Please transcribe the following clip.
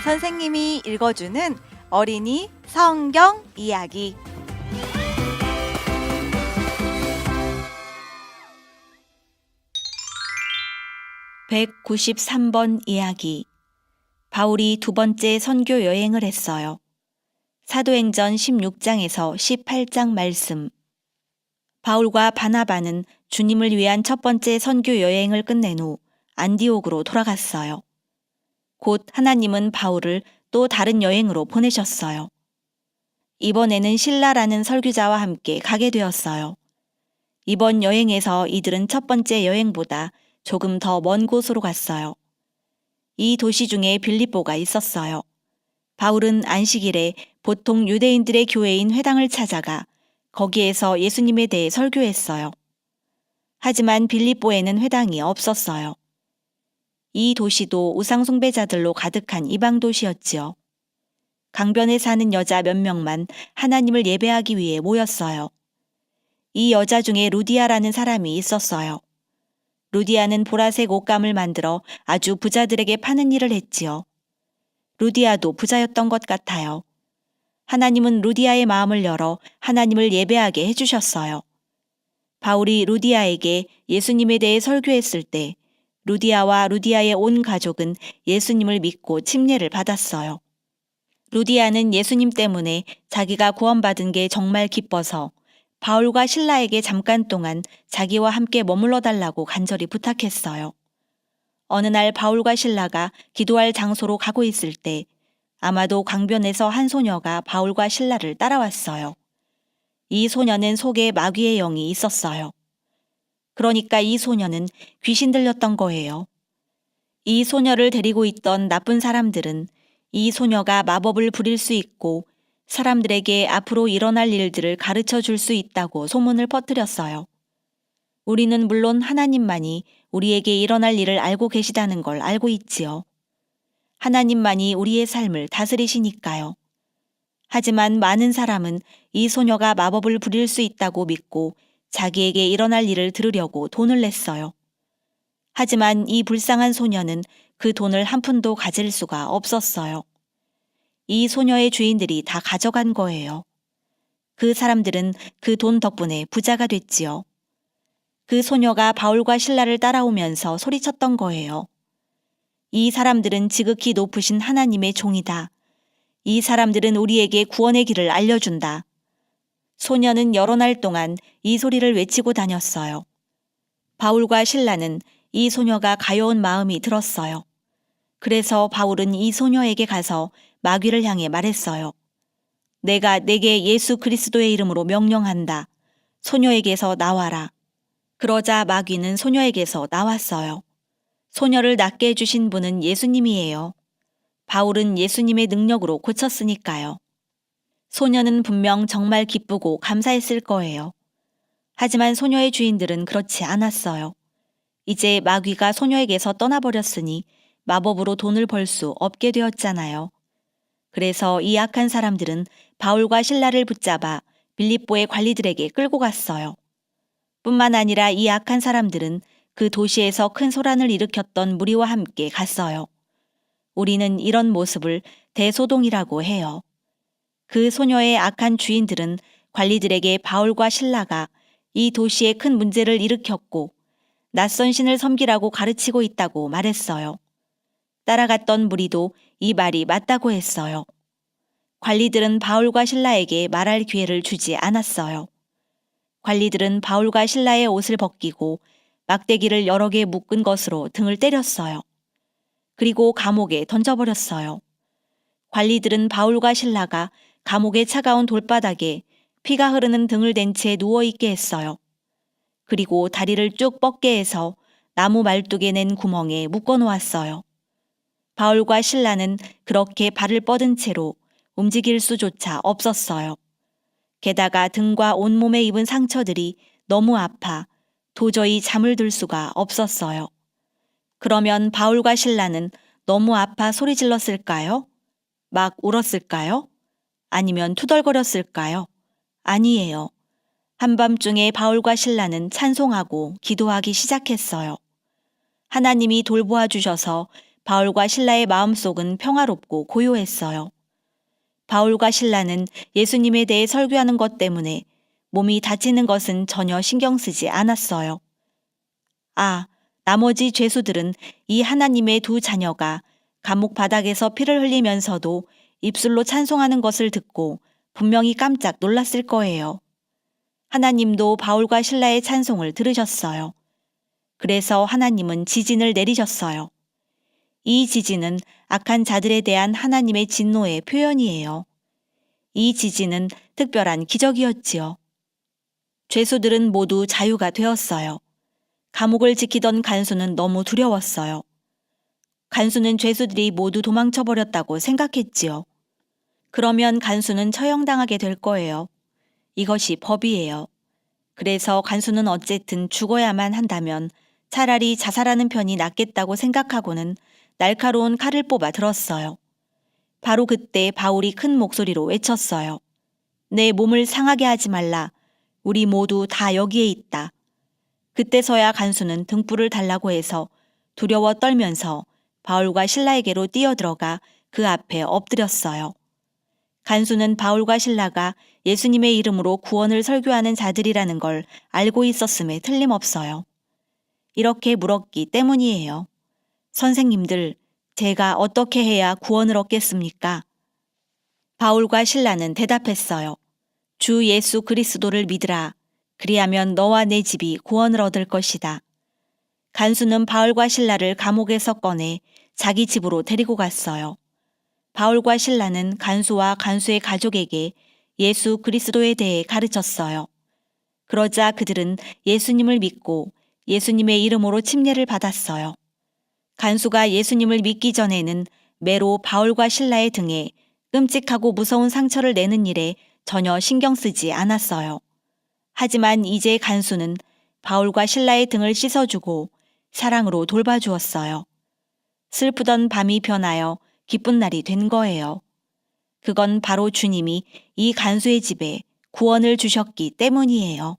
선생님이 읽어주는 어린이 성경 이야기. (193번) 이야기. 바울이 두 번째 선교 여행을 했어요. 사도행전 16장에서 18장 말씀. 바울과 바나바는 주님을 위한 첫 번째 선교 여행을 끝낸 후 안디옥으로 돌아갔어요. 곧 하나님은 바울을 또 다른 여행으로 보내셨어요. 이번에는 실라라는 설교자와 함께 가게 되었어요. 이번 여행에서 이들은 첫 번째 여행보다 조금 더 먼 곳으로 갔어요. 이 도시 중에 빌립보가 있었어요. 바울은 안식일에 보통 유대인들의 교회인 회당을 찾아가 거기에서 예수님에 대해 설교했어요. 하지만 빌립보에는 회당이 없었어요. 이 도시도 우상숭배자들로 가득한 이방 도시였지요. 강변에 사는 여자 몇 명만 하나님을 예배하기 위해 모였어요. 이 여자 중에 루디아라는 사람이 있었어요. 루디아는 보라색 옷감을 만들어 아주 부자들에게 파는 일을 했지요. 루디아도 부자였던 것 같아요. 하나님은 루디아의 마음을 열어 하나님을 예배하게 해주셨어요. 바울이 루디아에게 예수님에 대해 설교했을 때 루디아와 루디아의 온 가족은 예수님을 믿고 침례를 받았어요. 루디아는 예수님 때문에 자기가 구원받은 게 정말 기뻐서 바울과 실라에게 잠깐 동안 자기와 함께 머물러 달라고 간절히 부탁했어요. 어느 날 바울과 실라가 기도할 장소로 가고 있을 때 아마도 강변에서 한 소녀가 바울과 실라를 따라왔어요. 이 소녀는 속에 마귀의 영이 있었어요. 그러니까 이 소녀는 귀신 들렸던 거예요. 이 소녀를 데리고 있던 나쁜 사람들은 이 소녀가 마법을 부릴 수 있고 사람들에게 앞으로 일어날 일들을 가르쳐 줄 수 있다고 소문을 퍼뜨렸어요. 우리는 물론 하나님만이 우리에게 일어날 일을 알고 계시다는 걸 알고 있지요. 하나님만이 우리의 삶을 다스리시니까요. 하지만 많은 사람은 이 소녀가 마법을 부릴 수 있다고 믿고 자기에게 일어날 일을 들으려고 돈을 냈어요. 하지만 이 불쌍한 소녀는 그 돈을 한 푼도 가질 수가 없었어요. 이 소녀의 주인들이 다 가져간 거예요. 그 사람들은 그 돈 덕분에 부자가 됐지요. 그 소녀가 바울과 실라를 따라오면서 소리쳤던 거예요. 이 사람들은 지극히 높으신 하나님의 종이다. 이 사람들은 우리에게 구원의 길을 알려준다. 소녀는 여러 날 동안 이 소리를 외치고 다녔어요. 바울과 실라는 이 소녀가 가여운 마음이 들었어요. 그래서 바울은 이 소녀에게 가서 마귀를 향해 말했어요. 내가 내게 예수 그리스도의 이름으로 명령한다. 소녀에게서 나와라. 그러자 마귀는 소녀에게서 나왔어요. 소녀를 낫게 해주신 분은 예수님이에요. 바울은 예수님의 능력으로 고쳤으니까요. 소녀는 분명 정말 기쁘고 감사했을 거예요. 하지만 소녀의 주인들은 그렇지 않았어요. 이제 마귀가 소녀에게서 떠나버렸으니 마법으로 돈을 벌 수 없게 되었잖아요. 그래서 이 악한 사람들은 바울과 실라를 붙잡아 빌립보의 관리들에게 끌고 갔어요. 뿐만 아니라 이 악한 사람들은 그 도시에서 큰 소란을 일으켰던 무리와 함께 갔어요. 우리는 이런 모습을 대소동이라고 해요. 그 소녀의 악한 주인들은 관리들에게 바울과 실라가 이 도시에 큰 문제를 일으켰고 낯선 신을 섬기라고 가르치고 있다고 말했어요. 따라갔던 무리도 이 말이 맞다고 했어요. 관리들은 바울과 실라에게 말할 기회를 주지 않았어요. 관리들은 바울과 실라의 옷을 벗기고 막대기를 여러 개 묶은 것으로 등을 때렸어요. 그리고 감옥에 던져버렸어요. 관리들은 바울과 실라가 감옥의 차가운 돌바닥에 피가 흐르는 등을 댄 채 누워있게 했어요. 그리고 다리를 쭉 뻗게 해서 나무 말뚝에 낸 구멍에 묶어놓았어요. 바울과 실라는 그렇게 발을 뻗은 채로 움직일 수조차 없었어요. 게다가 등과 온몸에 입은 상처들이 너무 아파 도저히 잠을 들 수가 없었어요. 그러면 바울과 실라는 너무 아파 소리 질렀을까요? 막 울었을까요? 아니면 투덜거렸을까요? 아니에요. 한밤중에 바울과 실라는 찬송하고 기도하기 시작했어요. 하나님이 돌보아 주셔서 바울과 신라의 마음속은 평화롭고 고요했어요. 바울과 신라는 예수님에 대해 설교하는 것 때문에 몸이 다치는 것은 전혀 신경 쓰지 않았어요. 아, 나머지 죄수들은 이 하나님의 두 자녀가 감옥 바닥에서 피를 흘리면서도 입술로 찬송하는 것을 듣고 분명히 깜짝 놀랐을 거예요. 하나님도 바울과 신라의 찬송을 들으셨어요. 그래서 하나님은 지진을 내리셨어요. 이 지진은 악한 자들에 대한 하나님의 진노의 표현이에요. 이 지진은 특별한 기적이었지요. 죄수들은 모두 자유가 되었어요. 감옥을 지키던 간수는 너무 두려웠어요. 간수는 죄수들이 모두 도망쳐버렸다고 생각했지요. 그러면 간수는 처형당하게 될 거예요. 이것이 법이에요. 그래서 간수는 어쨌든 죽어야만 한다면 차라리 자살하는 편이 낫겠다고 생각하고는 날카로운 칼을 뽑아 들었어요. 바로 그때 바울이 큰 목소리로 외쳤어요. 내 몸을 상하게 하지 말라. 우리 모두 다 여기에 있다. 그때서야 간수는 등불을 달라고 해서 두려워 떨면서 바울과 신라에게로 뛰어들어가 그 앞에 엎드렸어요. 간수는 바울과 신라가 예수님의 이름으로 구원을 설교하는 자들이라는 걸 알고 있었음에 틀림없어요. 이렇게 물었기 때문이에요. 선생님들, 제가 어떻게 해야 구원을 얻겠습니까? 바울과 신라는 대답했어요. 주 예수 그리스도를 믿으라. 그리하면 너와 내 집이 구원을 얻을 것이다. 간수는 바울과 신라를 감옥에서 꺼내 자기 집으로 데리고 갔어요. 바울과 신라는 간수와 간수의 가족에게 예수 그리스도에 대해 가르쳤어요. 그러자 그들은 예수님을 믿고 예수님의 이름으로 침례를 받았어요. 간수가 예수님을 믿기 전에는 매로 바울과 신라의 등에 끔찍하고 무서운 상처를 내는 일에 전혀 신경 쓰지 않았어요. 하지만 이제 간수는 바울과 신라의 등을 씻어주고 사랑으로 돌봐주었어요. 슬프던 밤이 변하여 기쁜 날이 된 거예요. 그건 바로 주님이 이 간수의 집에 구원을 주셨기 때문이에요.